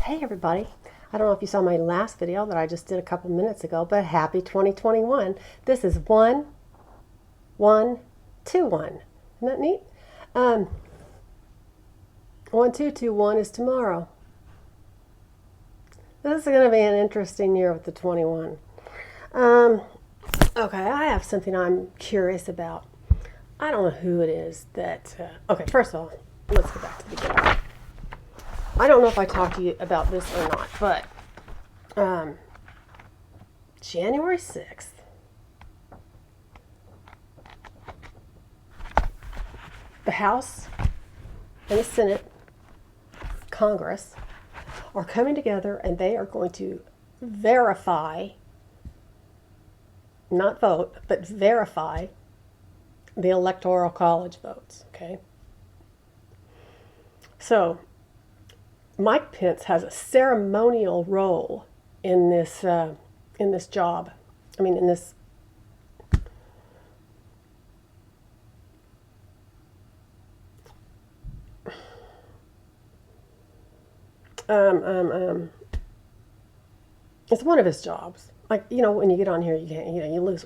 Hey everybody. I don't know if you saw my last video that I just did a couple minutes ago, but happy 2021. This is 1121. Isn't that neat? 1221 is tomorrow. This is going to be an interesting year with the 21. Okay, I have something I'm curious about. I don't know who it is that... okay, first of all, let's go back to the beginning. I don't know if I talked to you about this or not, but January 6th, the House and the Senate, Congress, are coming together and they are going to verify, not vote, but verify the Electoral College votes, okay? So, Mike Pence has a ceremonial role in this job. I mean, in this. It's one of his jobs. Like, when you get on here, you can't, you lose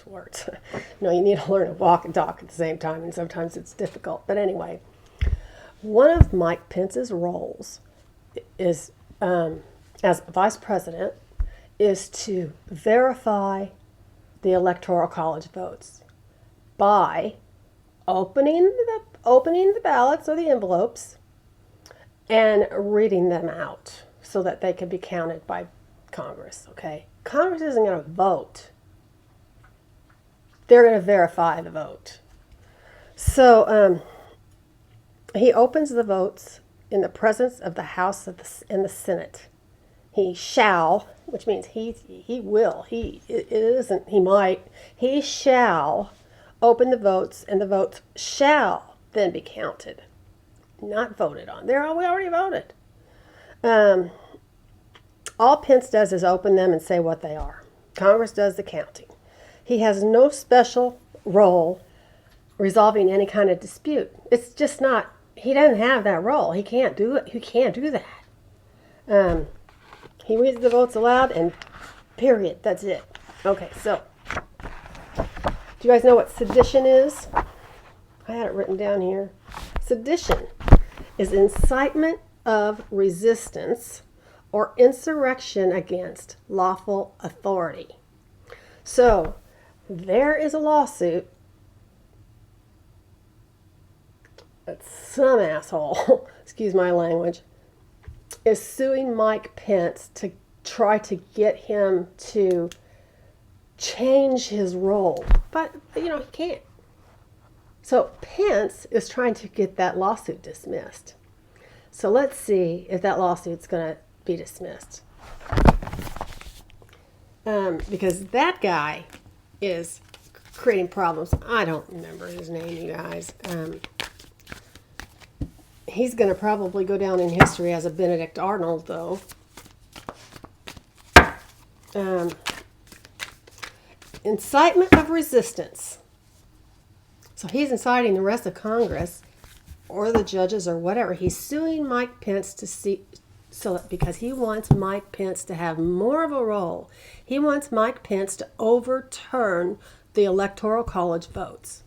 words. You need to learn to walk and talk at the same time, and sometimes it's difficult. But anyway. One of Mike Pence's roles is, as vice president, is to verify the Electoral College votes by opening the ballots or the envelopes and reading them out so that they can be counted by Congress. Okay, Congress isn't going to vote; they're going to verify the vote. So. He opens the votes in the presence of the House and the Senate. He shall, which means he will, it isn't he might, he shall open the votes, and the votes shall then be counted, not voted on. We already voted. All Pence does is open them and say what they are. Congress does the counting. He has no special role resolving any kind of dispute. It's just not. He doesn't have that role. He can't do it. He can't do that. He reads the votes aloud and period. That's it. Okay, so do you guys know what sedition is? I had it written down here. Sedition is incitement of resistance or insurrection against lawful authority. So there is a lawsuit that some asshole, excuse my language, is suing Mike Pence to try to get him to change his role. But, he can't. So Pence is trying to get that lawsuit dismissed. So let's see if that lawsuit's going to be dismissed. Because that guy is creating problems. I don't remember his name, you guys. He's going to probably go down in history as a Benedict Arnold, though. Incitement of resistance. So he's inciting the rest of Congress or the judges or whatever. He's suing Mike Pence because he wants Mike Pence to have more of a role. He wants Mike Pence to overturn the Electoral College votes.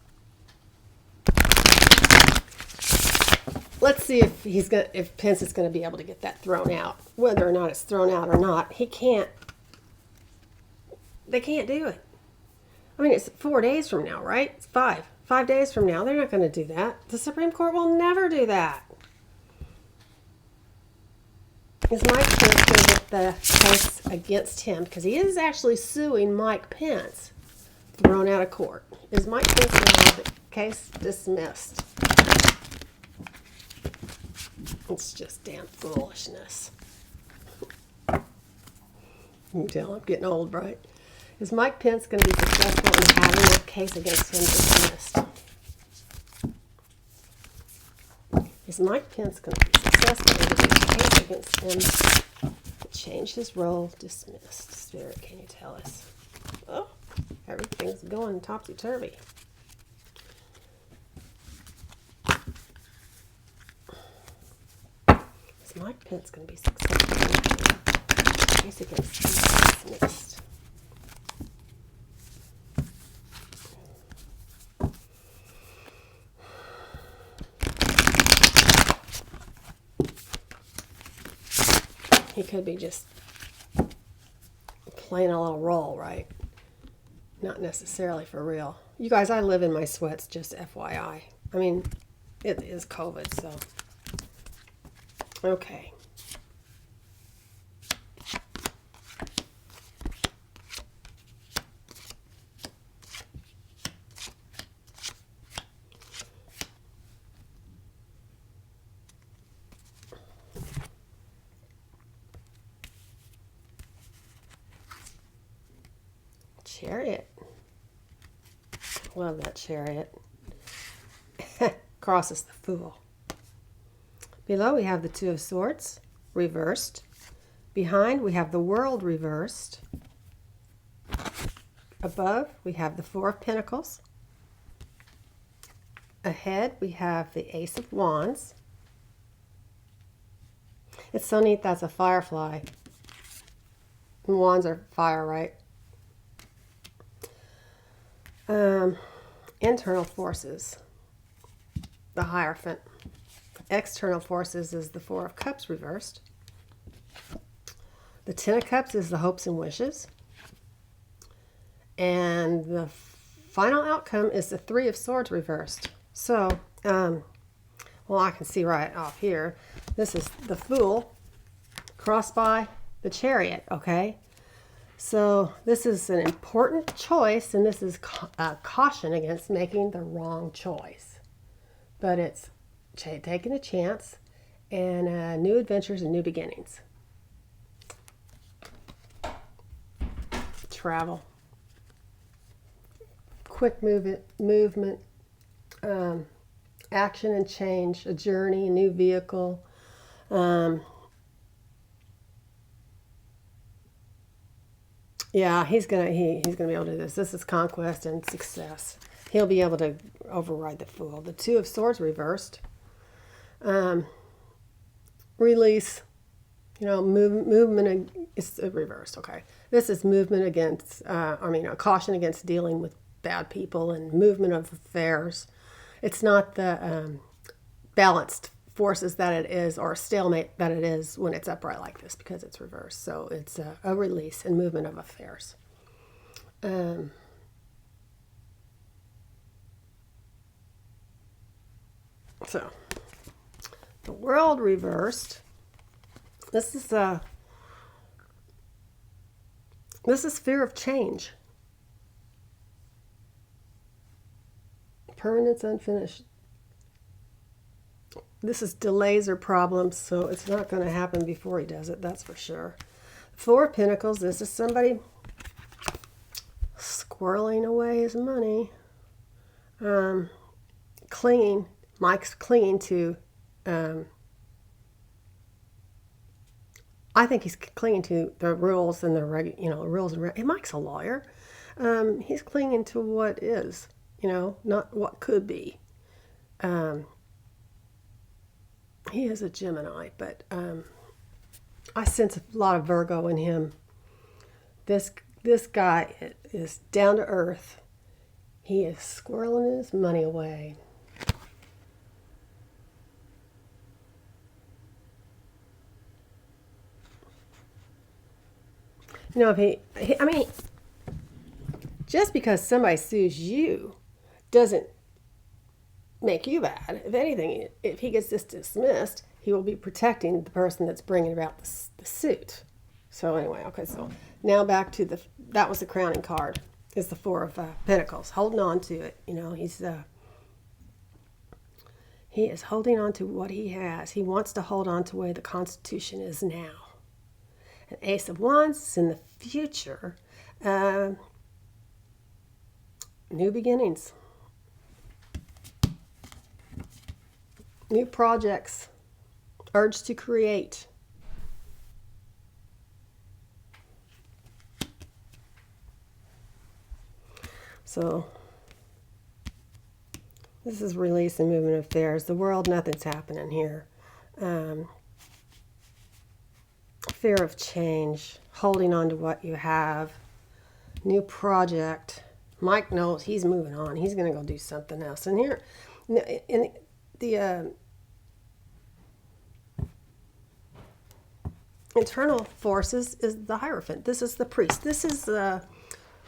Let's see if Pence is going to be able to get that thrown out. Whether or not it's thrown out or not, they can't do it. I mean, it's 4 days from now, right? It's 5 days from now. They're not going to do that. The Supreme Court will never do that. Is Mike Pence going to get the case against him? Because he is actually suing Mike Pence, thrown out of court. Is Mike Pence going to have the case dismissed? It's just damn foolishness. You can tell I'm getting old, right? Is Mike Pence going to be successful in having that case against him dismissed? Is Mike Pence going to be successful in getting a case against him to change his role dismissed? Spirit, can you tell us? Oh, everything's going topsy-turvy. My pen's going to be successful. I guess you can see dismissed. He could be just playing a little role, right? Not necessarily for real. You guys, I live in my sweats, just FYI. I mean, it is COVID, so. Okay. Chariot. Love that Chariot. Crosses the Fool. Below we have the Two of Swords reversed. Behind we have the World reversed. Above we have the Four of Pentacles. Ahead we have the Ace of Wands. It's so neat that's a firefly. And wands are fire, right? Internal forces, the Hierophant. External forces is the Four of Cups reversed. The Ten of Cups is the hopes and wishes. And the final outcome is the Three of Swords reversed. So, well, I can see right off here. This is the Fool crossed by the Chariot, okay? So this is an important choice, and this is a caution against making the wrong choice. But it's taking a chance and new adventures and new beginnings. Travel. Quick movement, action and change, a journey, a new vehicle. Yeah, he's gonna be able to do this. This is conquest and success. He'll be able to override the Fool. The Two of Swords reversed. Release. You know, movement is reversed. Okay, this is movement against. A caution against dealing with bad people and movement of affairs. It's not the balanced forces that it is, or a stalemate that it is when it's upright like this, because it's reversed. So it's a release and movement of affairs. So the World reversed. This is fear of change. Permanence unfinished. This is delays or problems, so it's not going to happen before he does it, that's for sure. Four of Pentacles, this is somebody squirreling away his money. Clinging, Mike's clinging to, I think he's clinging to the rules and the rules and Mike's a lawyer. He's clinging to what is, not what could be. He is a Gemini, but I sense a lot of Virgo in him. This guy is down to earth. He is squirreling his money away. If just because somebody sues you doesn't make you bad. If anything, if he gets this dismissed, he will be protecting the person that's bringing about the suit. So anyway, okay, so now back to that was the crowning card, is the Four of Pentacles, holding on to it. He is holding on to what he has. He wants to hold on to where the Constitution is now. An Ace of Wands is in the future. New beginnings. New projects, urge to create. So this is release and movement of affairs. The World, nothing's happening here. fear of change, holding on to what you have, new project. Mike knows he's moving on. He's going to go do something else. And here, in the internal forces is the Hierophant. This is the priest. This is the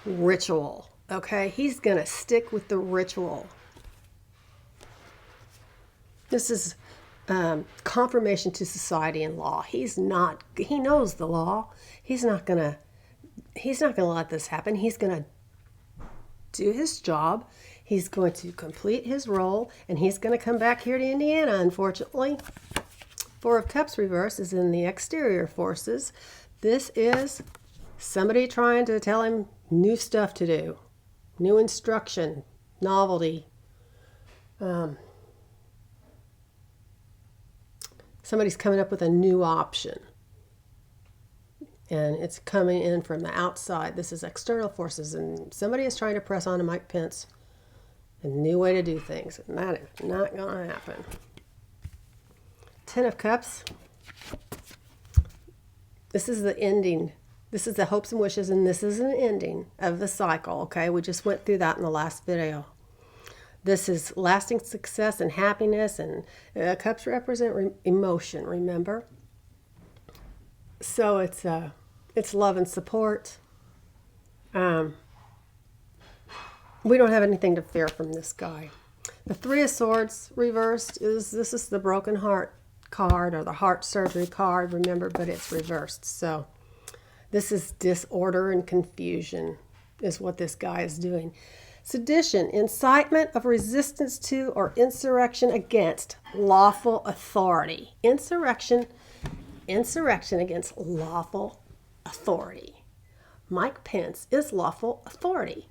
ritual. Okay, he's going to stick with the ritual. This is confirmation to society and law. He knows the law. He's not gonna let this happen. He's gonna do his job. He's going to complete his role, and he's gonna come back here to Indiana, unfortunately. Four of Cups reverse is in the exterior forces. This is somebody trying to tell him new stuff to do, new instruction, novelty. Somebody's coming up with a new option, and it's coming in from the outside. This is external forces, and somebody is trying to press on to Mike Pence a new way to do things, and that is not going to happen. Ten of Cups. This is the ending. This is the hopes and wishes, and this is an ending of the cycle, okay? We just went through that in the last video. This is lasting success and happiness, and cups represent emotion, remember? So it's love and support. We don't have anything to fear from this guy. The Three of Swords reversed this is the broken heart card, or the heart surgery card, remember, but it's reversed. So this is disorder and confusion is what this guy is doing. Sedition, incitement of resistance to or insurrection against lawful authority. Insurrection against lawful authority. Mike Pence is lawful authority.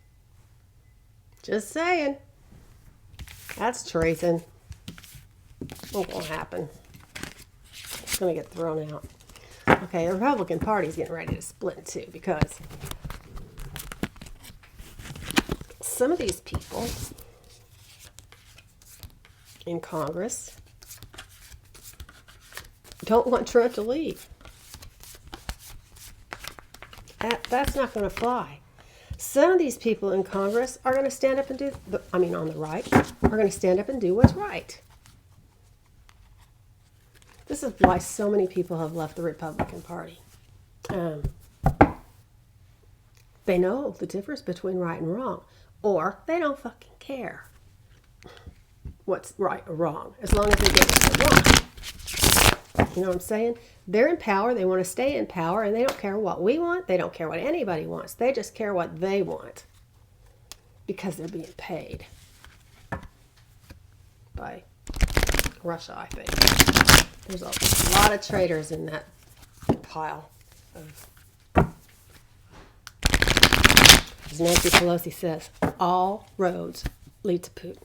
Just saying. That's treason. Ain't gonna happen. It's gonna get thrown out. Okay, the Republican Party's getting ready to split in two because some of these people in Congress don't want Trump to leave. That's not going to fly. Some of these people in Congress are going to stand up and on the right, are going to stand up and do what's right. This is why so many people have left the Republican Party. They know the difference between right and wrong. Or they don't fucking care what's right or wrong, as long as they get what they want. You know what I'm saying? They're in power, they want to stay in power, and they don't care what we want, they don't care what anybody wants. They just care what they want. Because they're being paid. By Russia, I think. There's a lot of traitors in that pile of... As Nancy Pelosi says, all roads lead to Putin.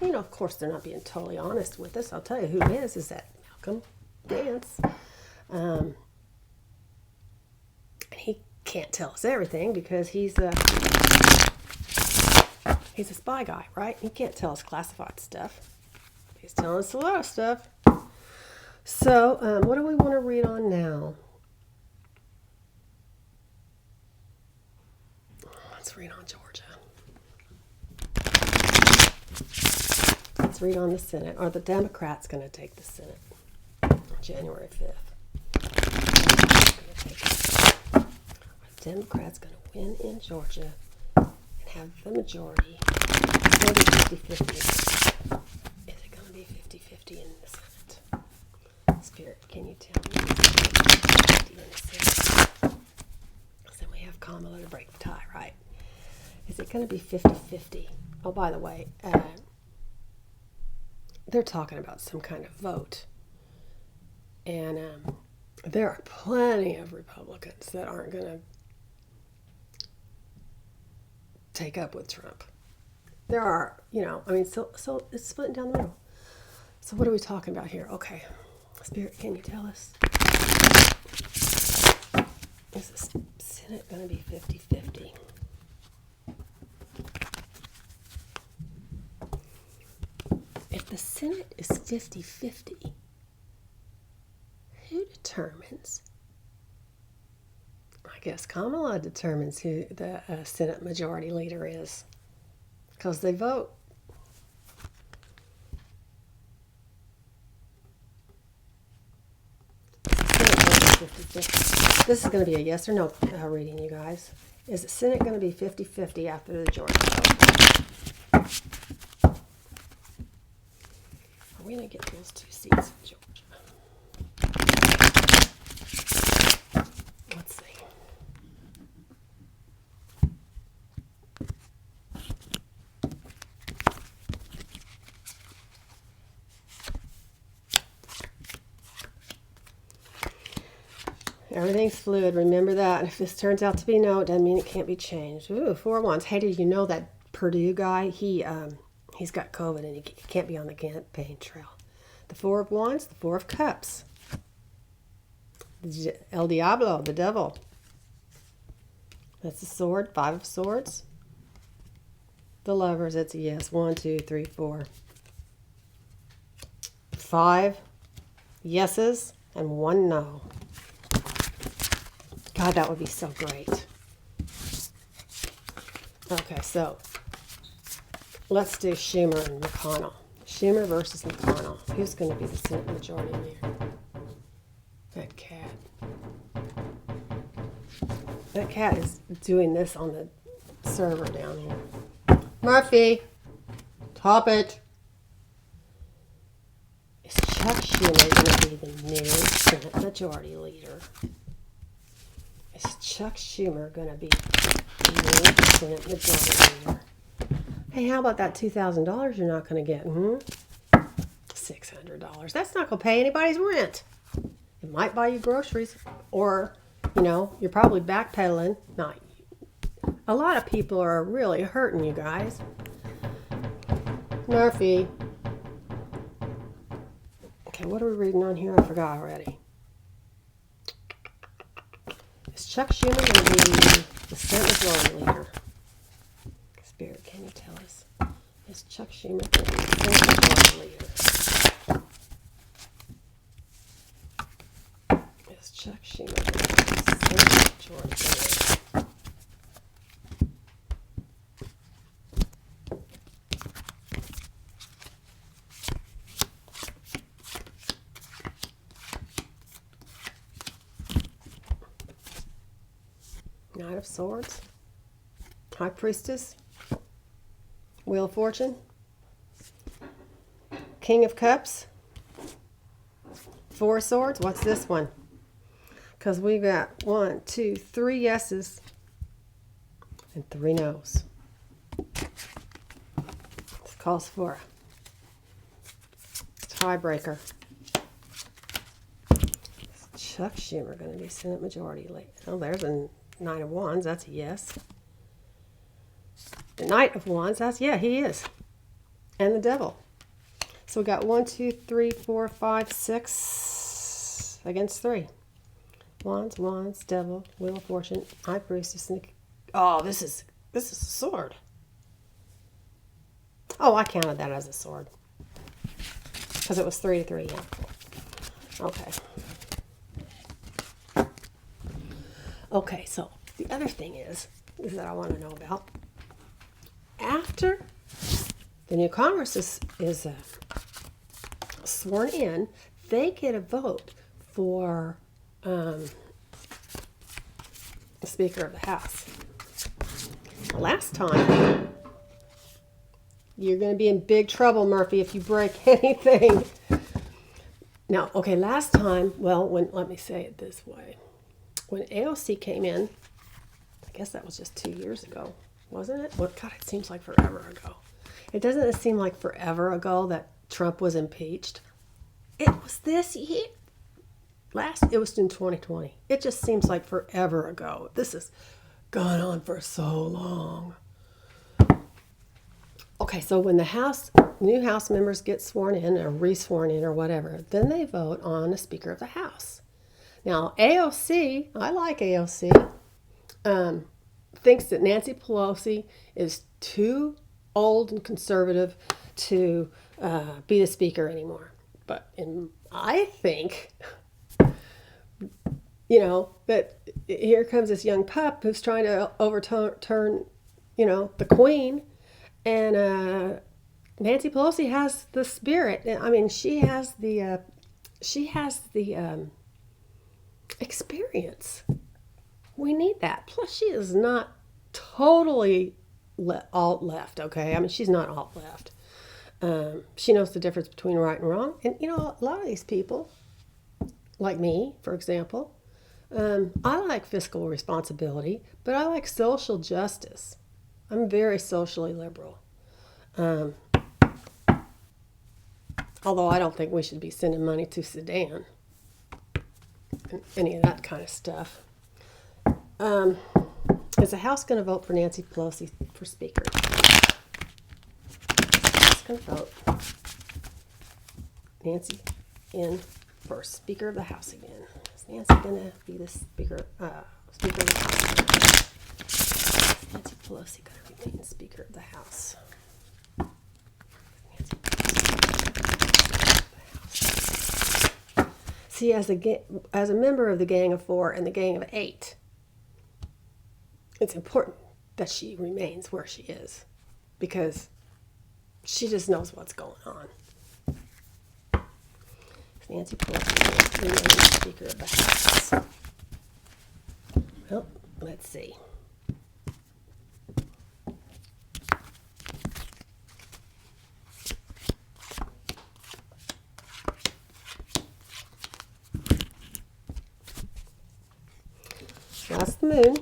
You know, of course, they're not being totally honest with us. I'll tell you who is that Malcolm Gantz. And he can't tell us everything because he's a spy guy, right? He can't tell us classified stuff. He's telling us a lot of stuff. So, what do we want to read on now? Let's read on Georgia. Let's read on the Senate. Are the Democrats going to take the Senate? January 5th. Are the Democrats going to win in Georgia and have the majority? It's going to be 50-50. Is it going to be 50-50 in the Senate? Spirit, can you tell me? 50-50 in the Senate. Then we have Kamala to break the tie, right? Is it going to be 50-50? Oh, by the way, they're talking about some kind of vote. And there are plenty of Republicans that aren't going to take up with Trump. There are, so it's splitting down the middle. So what are we talking about here? Okay, Spirit, can you tell us? Is the Senate going to be 50-50? If the Senate is 50-50, who determines I guess Kamala determines who the Senate Majority Leader is, because they vote. This is going to be a yes or no reading, you guys. Is the Senate going to be 50-50 after the Georgia vote? Are we going to get those 2 seats in Georgia? Let's see. Everything's fluid. Remember that. If this turns out to be no, it doesn't mean it can't be changed. Ooh, 4 of Wands. Hey, did you know that Purdue guy, he's got COVID and he can't be on the campaign trail. The 4 of Wands, the 4 of Cups. El Diablo, the devil. That's the sword, 5 of Swords. The Lovers, it's a yes. 1, 2, 3, 4. 5 yeses and 1 no. God, that would be so great. Okay, so let's do Schumer and McConnell. Schumer versus McConnell. Who's going to be the Senate Majority Leader? That cat. That cat is doing this on the server down here. Murphy, top it. Is Chuck Schumer going to be the new Senate Majority Leader? Is Chuck Schumer going to be the new Senate Majority Leader? Hey, how about that $2,000 you're not going to get? $600. That's not going to pay anybody's rent. It might buy you groceries, or, you're probably backpedaling. Not. A lot of people are really hurting, you guys. Murphy. Okay, what are we reading on here? I forgot already. Is Chuck Schumer going to be the Senate Majority Leader? Spirit, can you tell us? Is Chuck Schumer going to be the Senate Majority Leader? Is Chuck Schumer going to be the Senate Majority Leader? Knight of Swords, High Priestess, Wheel of Fortune, King of Cups, 4 Swords. What's this one? Because we got 1, 2, 3 yeses and 3 no's. This calls for a tiebreaker. Chuck Schumer going to be Senate Majority Leader. Oh, there's a Nine of Wands. That's a yes. The Knight of Wands. That's, yeah, he is. And the Devil. So we got 1, 2, 3, 4, 5, 6 against 3. Wands, Wands, Devil, Wheel of Fortune, High Priestess. Oh, this is a sword. Oh, I counted that as a sword. Because it was 3 to 3, yeah. Okay. Okay, so the other thing is that I want to know about. After the new Congress is sworn in, they get a vote for the Speaker of the House. Last time, you're going to be in big trouble, Murphy, if you break anything. Now, okay, last time, let me say it this way. When AOC came in, I guess that was just 2 years ago, wasn't it? Well, God, it seems like forever ago. Doesn't it seem like forever ago that Trump was impeached? It was this year. It was in 2020. It just seems like forever ago. This has gone on for so long. Okay, so when the new House members get sworn in or re-sworn in or whatever, then they vote on the Speaker of the House. Now, AOC, I like AOC, thinks that Nancy Pelosi is too old and conservative to be the Speaker anymore. But I think, that here comes this young pup who's trying to overturn, the queen, and Nancy Pelosi has the spirit. I mean, she has the experience. We need that. Plus, she is not totally alt left. Okay, I mean, she's not alt left. She knows the difference between right and wrong. And a lot of these people, like me, for example, I like fiscal responsibility, but I like social justice. I'm very socially liberal. Although I don't think we should be sending money to Sudan and any of that kind of stuff. Is the House going to vote for Nancy Pelosi for Speaker? It's going to vote Nancy in for Speaker of the House again. Is Nancy going to be the Speaker of the House? Is Nancy Pelosi going to remain Speaker of the House? See, as a member of the Gang of Four and the Gang of Eight, it's important that she remains where she is because she just knows what's going on. Nancy Pelosi remains Speaker of the House. Well, let's see. That's the moon.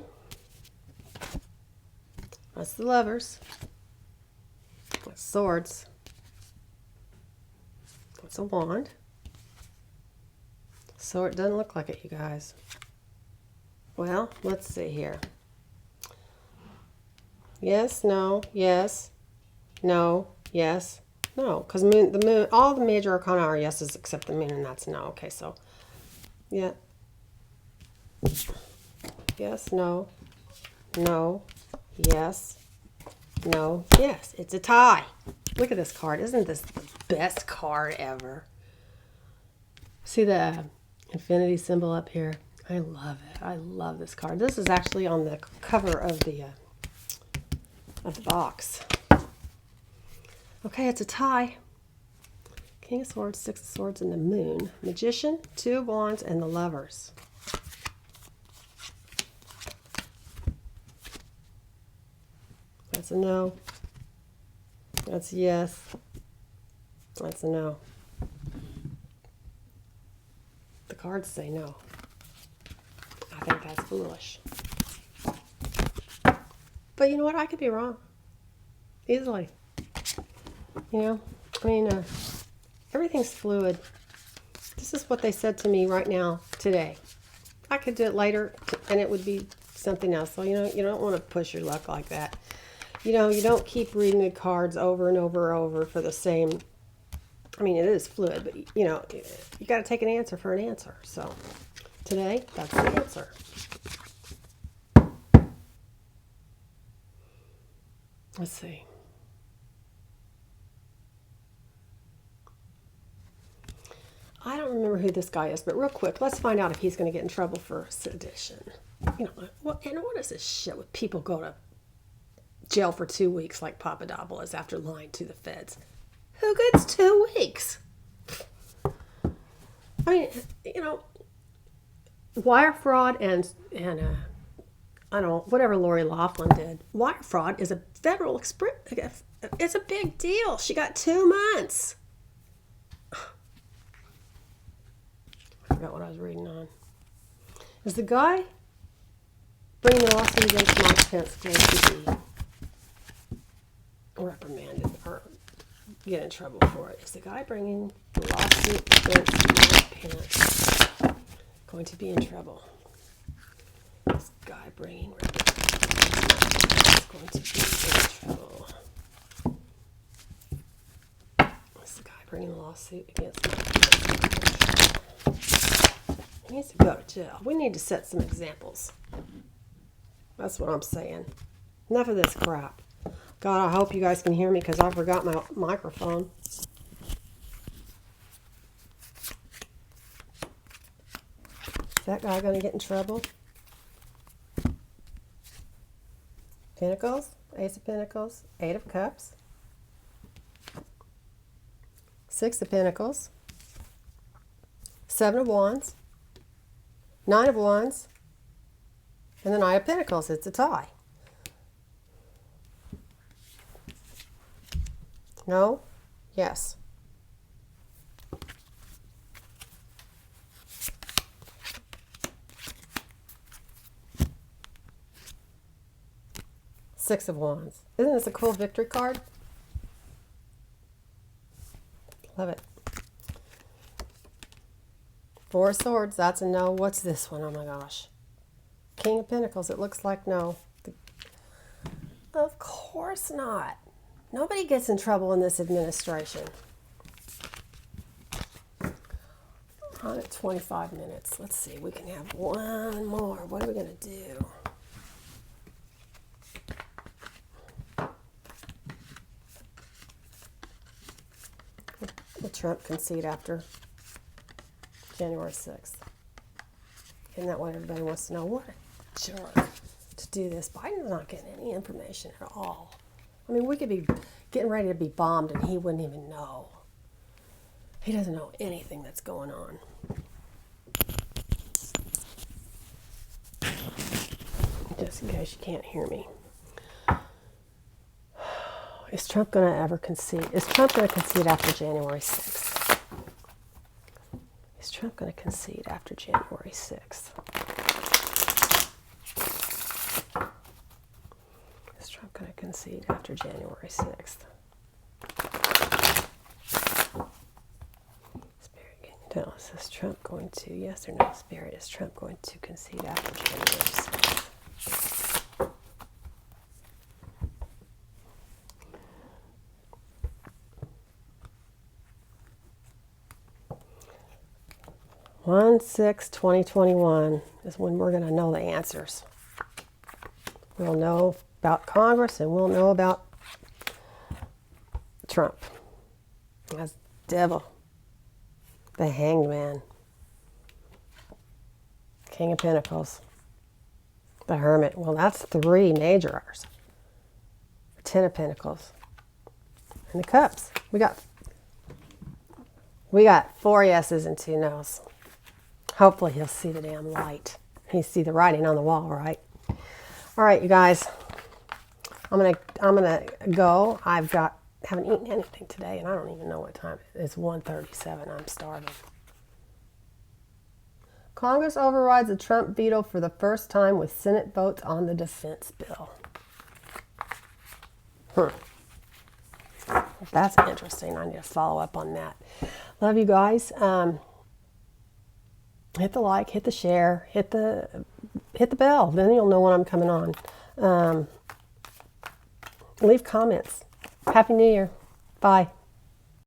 That's the lovers. That's swords. That's a wand. So it doesn't look like it, you guys. Well, let's see here. Yes, no, yes, no, yes, no. Because the moon, all the major arcana are yeses except the moon, and that's no. Okay, so, yeah. Yes, no, no, yes, no, yes. It's a tie. Look at this card. Isn't this the best card ever? See the infinity symbol up here? I love it. I love this card. This is actually on the cover of the box. Okay, it's a tie. King of Swords, Six of Swords, and the Moon. Magician, Two of Wands, and the Lovers. That's a no. That's a yes. That's a no. The cards say no. I think that's foolish. But you know what? I could be wrong. Easily. I mean, everything's fluid. This is what they said to me right now, today. I could do it later, and it would be something else. So, you don't want to push your luck like that. You don't keep reading the cards over and over and over for the same. I mean, it is fluid, but, you got to take an answer for an answer. So, today, that's the answer. Let's see. I don't remember who this guy is, but real quick, let's find out if he's going to get in trouble for sedition. And what is this shit with people go to jail for 2 weeks like Papadopoulos after lying to the feds? Who gets 2 weeks? I mean, wire fraud and I don't know, whatever Lori Loughlin did. Wire fraud is a federal it's a big deal. She got 2 months. I forgot what I was reading on. Is the guy bringing the lawsuit against Mike Pence going to be reprimanded or get in trouble for it? Is the guy bringing the lawsuit against Mike Pence going to be in trouble? This guy bringing is going to be in trouble. Is the guy bringing the lawsuit against Mike Pence? He needs to go to jail. We need to set some examples. That's what I'm saying. Enough of this crap. God, I hope you guys can hear me because I forgot my microphone. Is that guy going to get in trouble? Pentacles, Ace of Pentacles, Eight of Cups, Six of Pentacles, Seven of Wands, Nine of Wands, and the Nine of Pentacles. It's a tie. No? Yes. Six of Wands. Isn't this a cool victory card? Love it. Four of Swords. That's a no. What's this one? Oh my gosh. King of Pentacles. It looks like no. Of course not. Nobody gets in trouble in this administration. On at 25 minutes. Let's see. We can have one more. What are we going to do? Will Trump concede after January 6th? Isn't that what everybody wants to know? What a jerk to do this. Biden's not getting any information at all. I mean, we could be getting ready to be bombed and he wouldn't even know. He doesn't know anything that's going on. Just in case you can't hear me. Is Trump going to ever concede? Is Trump going to concede after January 6th? Is Trump going to concede after January 6th? Is Trump going to concede after January 6th? Spirit, can you tell us, is Trump going to, yes or no, Spirit, is Trump going to concede after January 6th? One 6/2021 is when we're going to know the answers. We'll know about Congress and we'll know about Trump. That's devil. The Hanged Man. King of Pentacles. The Hermit. Well, that's three majors. Ten of Pentacles. And the Cups. We got four yeses and two nos. Hopefully he'll see the damn light. He see the writing on the wall, right? All right, you guys. I'm gonna go. Haven't eaten anything today, and I don't even know what time it is. It's 1:37. I'm starving. Congress overrides the Trump veto for the first time with Senate votes on the defense bill. That's interesting. I need to follow up on that. Love you guys. Hit the like, hit the share, hit the bell. Then you'll know when I'm coming on. Leave comments. Happy New Year. Bye.